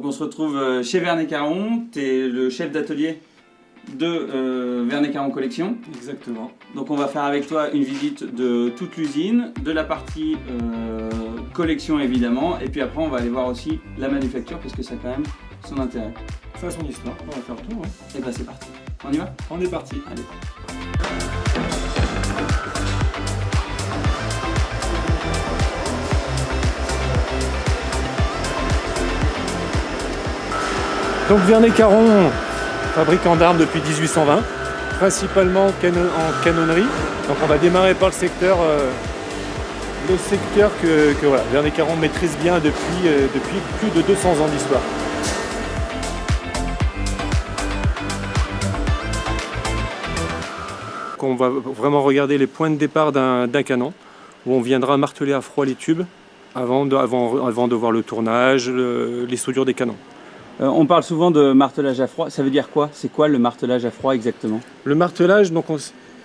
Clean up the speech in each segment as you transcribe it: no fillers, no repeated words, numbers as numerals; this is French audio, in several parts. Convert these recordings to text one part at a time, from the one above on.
on se retrouve chez Vernet Caron, tu es le chef d'atelier de Vernet Caron Collection. Exactement. Donc on va faire avec toi une visite de toute l'usine, de la partie collection évidemment, et puis après on va aller voir aussi la manufacture parce que ça a quand même son intérêt. Ça a son histoire, on va faire le tour. Hein. Et bah c'est parti. On y va? On est parti. Allez. Donc Vernet Caron, fabricant d'armes depuis 1820, principalement en canonnerie. Donc on va démarrer par le secteur que voilà, Vernet Caron maîtrise bien depuis plus de 200 ans d'histoire. On va vraiment regarder les points de départ d'un canon, où on viendra marteler à froid les tubes avant de voir le tournage, les soudures des canons. On parle souvent de martelage à froid, ça veut dire quoi? C'est quoi le martelage à froid exactement? Le martelage, donc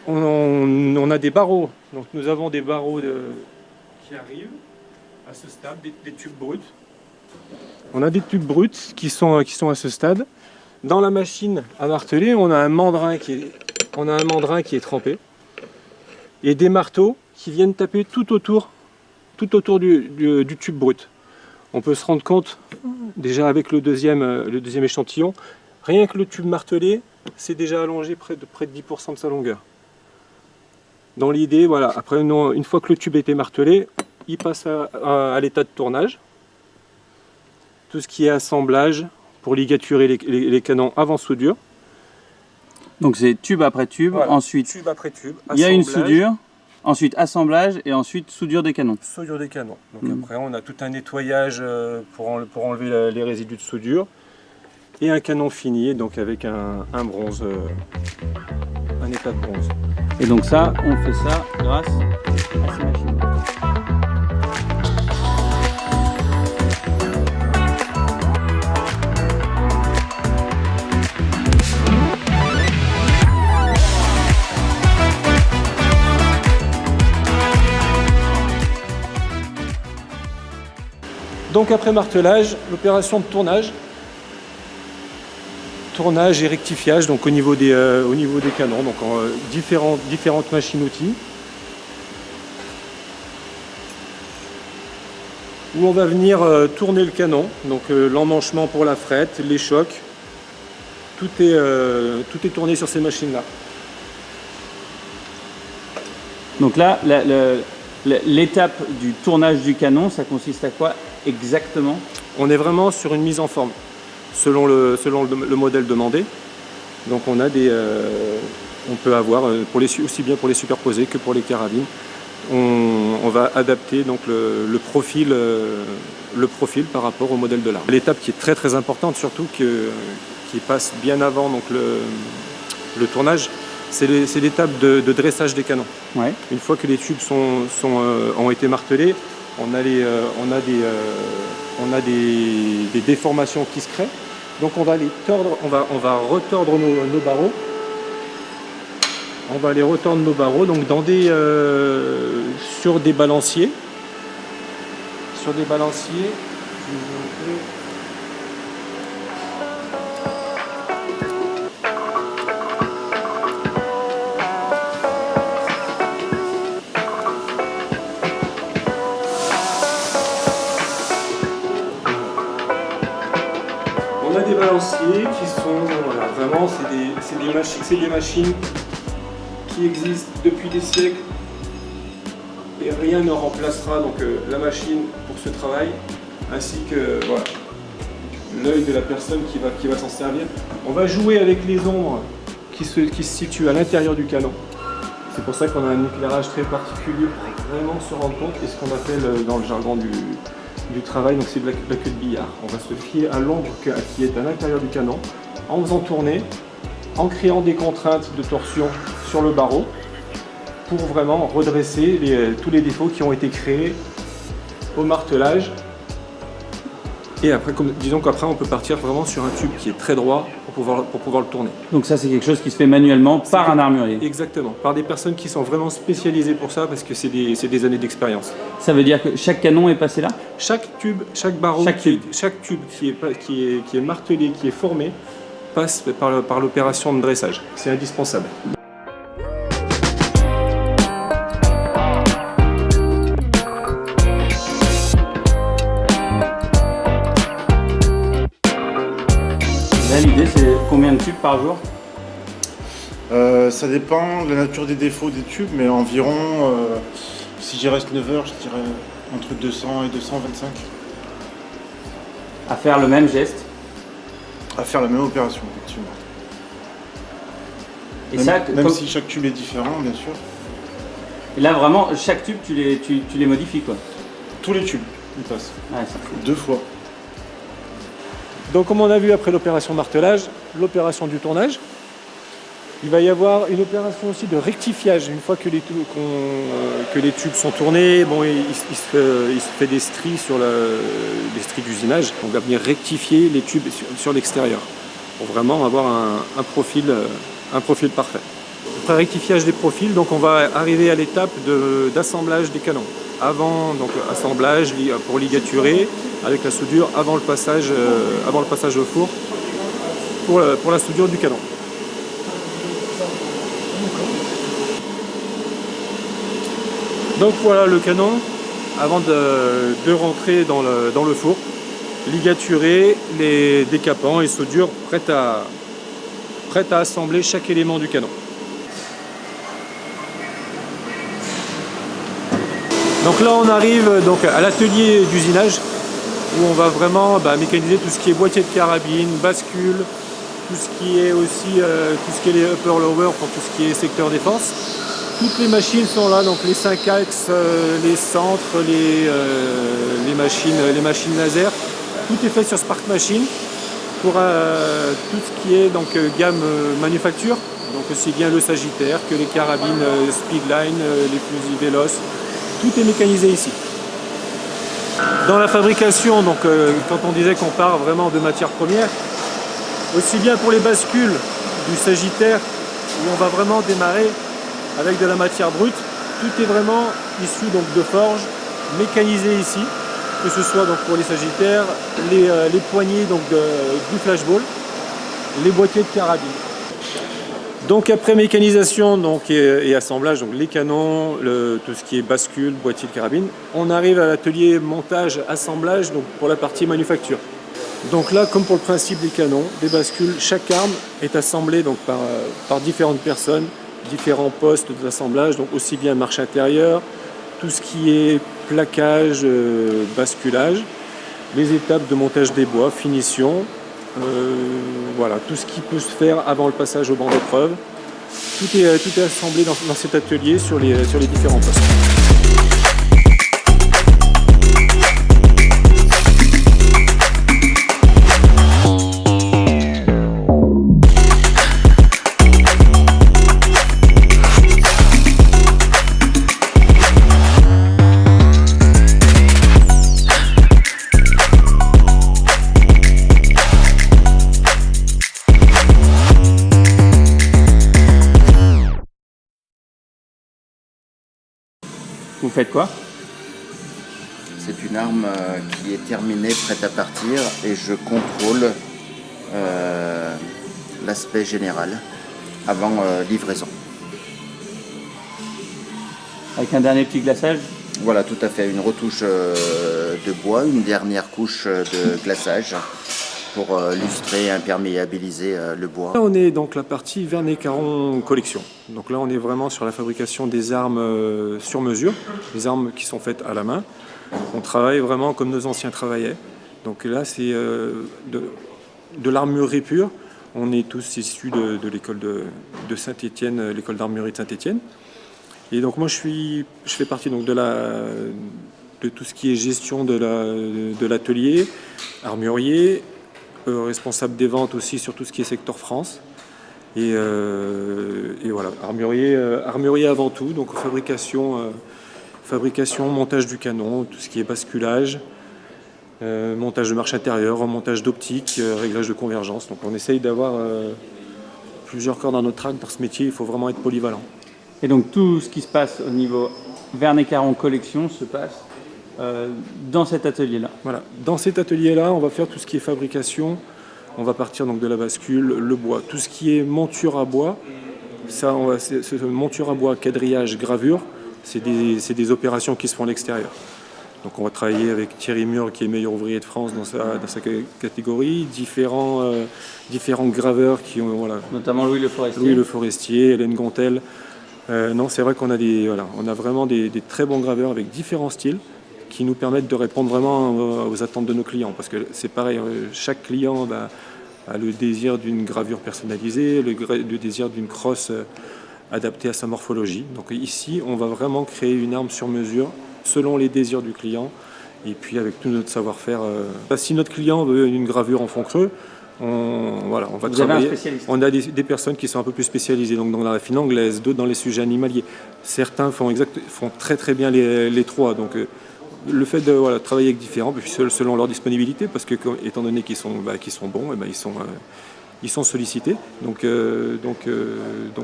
on a des barreaux. Donc nous avons des barreaux qui arrivent à ce stade, des tubes bruts. On a des tubes bruts qui sont à ce stade. Dans la machine à marteler, on a un mandrin qui est trempé et des marteaux qui viennent taper tout autour du tube brut. On peut se rendre compte déjà avec le deuxième échantillon, rien que le tube martelé, c'est déjà allongé près de 10% de sa longueur. Dans l'idée, voilà, après une fois que le tube a été martelé, il passe à l'état de tournage. Tout ce qui est assemblage pour ligaturer les canons avant soudure. Donc c'est tube après tube, voilà, ensuite tube après tube, il y a une soudure, ensuite assemblage et ensuite soudure des canons. Soudure des canons. Donc après on a tout un nettoyage pour enlever les résidus de soudure et un canon fini, donc avec un bronze, un état de bronze. Et donc ça, on fait ça grâce à ces machines. Donc après martelage, l'opération de tournage et rectifiage donc au niveau des canons, donc différentes machines-outils où on va venir tourner le canon, donc l'emmanchement pour la frette, les chocs, tout est tourné sur ces machines-là. Donc là, l'étape du tournage du canon, ça consiste à quoi exactement? On est vraiment sur une mise en forme selon le modèle demandé. Donc on peut avoir aussi bien pour les superposés que pour les carabines. On va adapter donc le profil par rapport au modèle de l'arme. L'étape qui est très très importante, surtout qui passe bien avant donc le tournage, c'est l'étape de dressage des canons. Ouais. Une fois que les tubes ont été martelés, on a des déformations qui se créent. Donc on va les tordre, on va retordre nos barreaux. On va les retordre nos barreaux donc sur des balanciers. Sur des balanciers. Je vais vous montrer. On a des balanciers qui sont, voilà, vraiment, c'est des machines qui existent depuis des siècles et rien ne remplacera donc la machine pour ce travail, ainsi que voilà, l'œil de la personne qui va s'en servir. On va jouer avec les ombres qui se situent à l'intérieur du canon. C'est pour ça qu'on a un éclairage très particulier pour vraiment se rendre compte, et ce qu'on appelle dans le jargon du travail, donc c'est de la queue de billard. On va se fier à l'ombre qui est à l'intérieur du canon, en faisant tourner, en créant des contraintes de torsion sur le barreau, pour vraiment redresser tous les défauts qui ont été créés au martelage Et après, disons qu'après on peut partir vraiment sur un tube qui est très droit pour pouvoir le tourner. Donc ça c'est quelque chose qui se fait manuellement par un armurier. Exactement, par des personnes qui sont vraiment spécialisées pour ça parce que c'est des années d'expérience. Ça veut dire que chaque canon est passé là? Chaque tube, chaque barreau, chaque tube qui est martelé, qui est formé, passe par l'opération de dressage. C'est indispensable. Là l'idée c'est combien de tubes par jour? Ça dépend de la nature des défauts des tubes, mais environ, si j'y reste 9 heures, je dirais entre 200 et 225. À faire le même geste? À faire la même opération, effectivement. Et même si chaque tube est différent, bien sûr. Et là vraiment, chaque tube tu les modifies quoi? Tous les tubes, ils passent. Ouais, ça fait... 2 fois. Donc comme on a vu après l'opération martelage, l'opération du tournage, il va y avoir une opération aussi de rectifiage. Une fois que les tubes sont tournés, bon, il se fait des stries des stries d'usinage. On va venir rectifier les tubes sur l'extérieur pour vraiment avoir un profil parfait. Après rectifiage des profils, donc on va arriver à l'étape d'assemblage des canons. Avant donc assemblage pour ligaturer avec la soudure avant le passage au four pour la soudure du canon. Donc voilà le canon avant de rentrer dans le four, ligaturé, les décapants et soudure prête à assembler chaque élément du canon. Donc là on arrive donc à l'atelier d'usinage où on va vraiment mécaniser tout ce qui est boîtier de carabine, bascule, tout ce qui est aussi les upper-lower pour tout ce qui est secteur défense. Toutes les machines sont là, donc les 5 axes, les centres, les machines laser. Tout est fait sur Spark Machine pour tout ce qui est donc gamme manufacture. Donc aussi bien le Sagittaire que les carabines Speedline, les fusils Veloce. Tout est mécanisé ici. Dans la fabrication, donc quand on disait qu'on part vraiment de matières premières, aussi bien pour les bascules du Sagittaire où on va vraiment démarrer avec de la matière brute, tout est vraiment issu donc de forge, mécanisé ici, que ce soit donc pour les Sagittaires, les poignées donc du flashball, les boîtiers de carabine. Donc après mécanisation donc, et assemblage, donc les canons, tout ce qui est bascule, boîtier de carabine, on arrive à l'atelier montage, assemblage donc pour la partie manufacture. Donc là, comme pour le principe des canons, des bascules, chaque arme est assemblée donc, par différentes personnes, différents postes d'assemblage, donc aussi bien marche intérieure, tout ce qui est plaquage, basculage, les étapes de montage des bois, finition, voilà, tout ce qui peut se faire avant le passage au banc d'épreuve. Tout est assemblé dans cet atelier sur les différents postes. Vous faites quoi? C'est une arme qui est terminée, prête à partir, et je contrôle l'aspect général avant livraison. Avec un dernier petit glaçage? Voilà, tout à fait, une retouche de bois, une dernière couche de glaçage pour lustrer et imperméabiliser le bois. Là, on est donc la partie Vernet-Caron collection. Donc là, on est vraiment sur la fabrication des armes sur mesure, des armes qui sont faites à la main. On travaille vraiment comme nos anciens travaillaient. Donc là, c'est de l'armurerie pure. On est tous issus de l'école de Saint-Étienne, l'école d'armurerie de Saint-Étienne. Et donc moi, je fais partie donc de tout ce qui est gestion de l'atelier, armurier, responsable des ventes aussi sur tout ce qui est secteur France. Et voilà, armurier avant tout, donc fabrication, montage du canon, tout ce qui est basculage, montage de marche intérieure, remontage d'optique, réglage de convergence. Donc on essaye d'avoir plusieurs cordes dans notre arc. Dans ce métier, il faut vraiment être polyvalent. Et donc tout ce qui se passe au niveau Vernay-Caron collection se passe dans cet atelier-là. Voilà. Dans cet atelier-là, on va faire tout ce qui est fabrication. On va partir donc de la bascule, le bois. Tout ce qui est monture à bois, ça, monture à bois, quadrillage, gravure, c'est des opérations qui se font à l'extérieur. Donc on va travailler avec Thierry Mur, qui est meilleur ouvrier de France dans sa catégorie, différents graveurs qui ont... Voilà, Notamment Louis Le Forestier. Louis Le Forestier, Hélène Gontel. Non, c'est vrai qu'on a, on a vraiment des très bons graveurs avec différents styles qui nous permettent de répondre vraiment aux attentes de nos clients. Parce que c'est pareil, chaque client a le désir d'une gravure personnalisée, le désir d'une crosse adaptée à sa morphologie. Donc ici, on va vraiment créer une arme sur mesure selon les désirs du client et puis avec tout notre savoir-faire. Si notre client veut une gravure en fond creux, on va Vous travailler. avez un spécialiste. On a des personnes qui sont un peu plus spécialisées, donc dans la raffine anglaise, d'autres dans les sujets animaliers. Certains font très très bien les trois. Donc le fait de travailler avec différents, puis selon leur disponibilité, parce que étant donné qu'ils sont bons, ils sont sollicités. Donc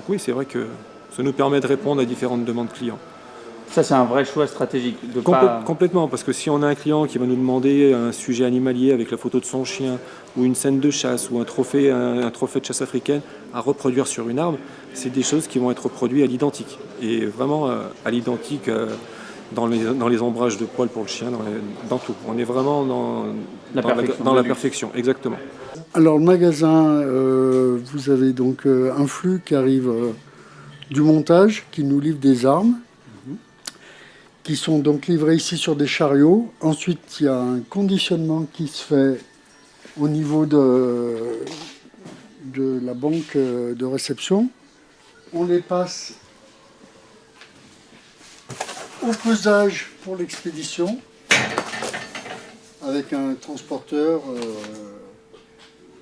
oui, c'est vrai que ça nous permet de répondre à différentes demandes clients. Ça, c'est un vrai choix stratégique. Complètement, parce que si on a un client qui va nous demander un sujet animalier avec la photo de son chien, ou une scène de chasse, ou un trophée de chasse africaine à reproduire sur une arme, c'est des choses qui vont être reproduites à l'identique. Et vraiment à l'identique dans les ombrages de poils pour le chien, dans tout. On est vraiment dans la perfection, exactement. Alors le magasin, vous avez donc un flux qui arrive du montage, qui nous livre des armes, qui sont donc livrés ici sur des chariots. Ensuite, il y a un conditionnement qui se fait au niveau de la banque de réception. On les passe au pesage pour l'expédition avec un transporteur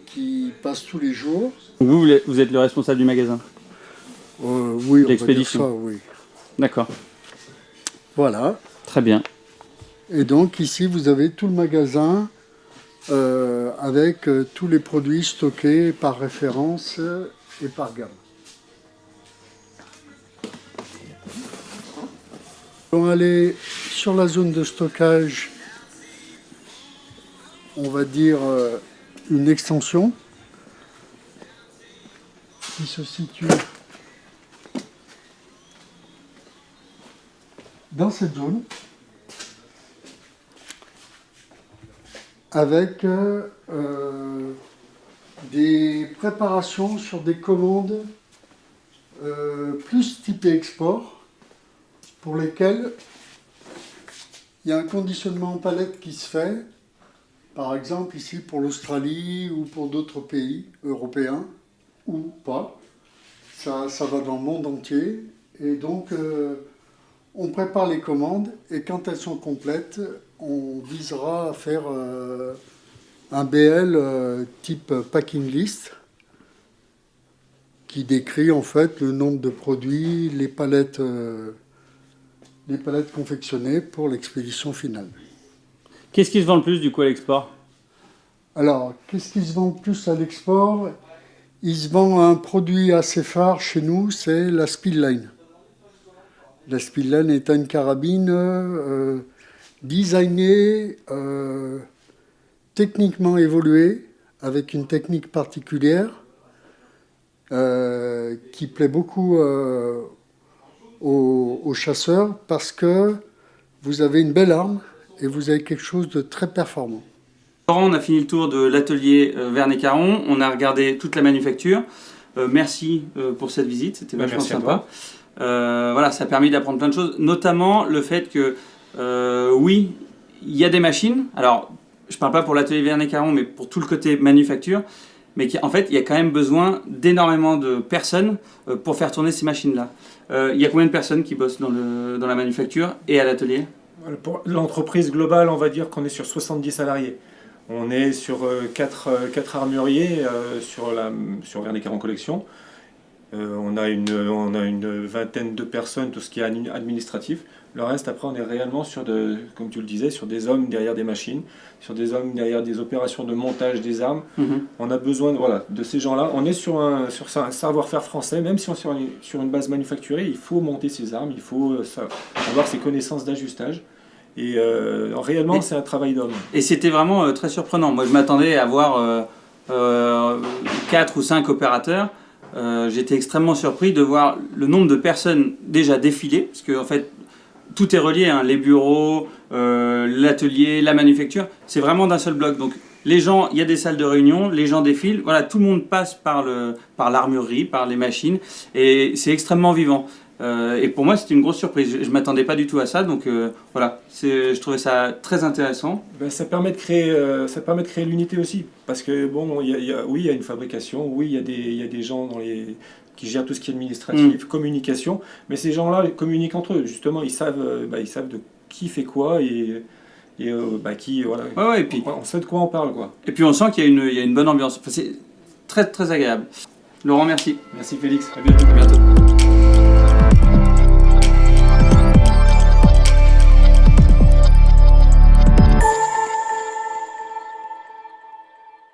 qui passe tous les jours. Vous êtes le responsable du magasin? Oui, l'expédition. on va dire ça, oui. D'accord. Voilà. Très bien. Et donc ici, vous avez tout le magasin avec tous les produits stockés par référence et par gamme. On va aller sur la zone de stockage, on va dire une extension qui se situe dans cette zone avec des préparations sur des commandes plus typées export pour lesquelles il y a un conditionnement en palette qui se fait, par exemple ici pour l'Australie ou pour d'autres pays européens ou pas. Ça va dans le monde entier et donc on prépare les commandes et quand elles sont complètes, on visera à faire un BL type packing list qui décrit en fait le nombre de produits, les palettes confectionnées pour l'expédition finale. Qu'est-ce qui se vend le plus du coup à l'export? Alors, qu'est-ce qui se vend le plus à l'export? Il se vend un produit assez phare chez nous, c'est la Speedline. La Speedline est une carabine designée, techniquement évoluée, avec une technique particulière qui plaît beaucoup aux chasseurs parce que vous avez une belle arme et vous avez quelque chose de très performant. Laurent, on a fini le tour de l'atelier Vernay-Caron, on a regardé toute la manufacture. Merci pour cette visite, c'était vachement sympa. Voilà, ça a permis d'apprendre plein de choses, notamment le fait que, oui, il y a des machines. Alors, je ne parle pas pour l'atelier Vernay-Caron, mais pour tout le côté manufacture. Mais en fait, il y a quand même besoin d'énormément de personnes pour faire tourner ces machines-là. Il y a combien de personnes qui bossent dans la manufacture et à l'atelier? Pour l'entreprise globale, on va dire qu'on est sur 70 salariés. On est sur 4 armuriers sur Vernay-Caron Collection. On a une vingtaine de personnes, tout ce qui est administratif. Le reste, après, on est réellement sur, comme tu le disais, sur des hommes derrière des machines, sur des hommes derrière des opérations de montage des armes. On a besoin de ces gens-là. On est sur un savoir-faire français, même si on est sur une base manufacturée, il faut monter ces armes, il faut avoir ces connaissances d'ajustage. Et réellement, c'est un travail d'homme. Et c'était vraiment très surprenant. Moi, je m'attendais à voir 4 ou 5 opérateurs. J'étais extrêmement surpris de voir le nombre de personnes déjà défiler, parce que en fait, tout est relié, hein, les bureaux, l'atelier, la manufacture, c'est vraiment d'un seul bloc. Donc les gens, il y a des salles de réunion, les gens défilent, voilà, tout le monde passe par l'armurerie, par les machines, et c'est extrêmement vivant. Et pour moi, c'était une grosse surprise. Je ne m'attendais pas du tout à ça, donc voilà, je trouvais ça très intéressant. Ben, ça permet de créer l'unité aussi, parce que bon, oui, il y a une fabrication, oui, il y a des gens qui gèrent tout ce qui est administratif, communication, mais ces gens-là communiquent entre eux. Justement, ils savent de qui fait quoi et voilà. Ouais, et puis, on sait de quoi on parle, quoi. Et puis on sent qu'il y a une bonne ambiance. Enfin, c'est très très agréable. Laurent, merci. Merci Félix. À bientôt. À bientôt.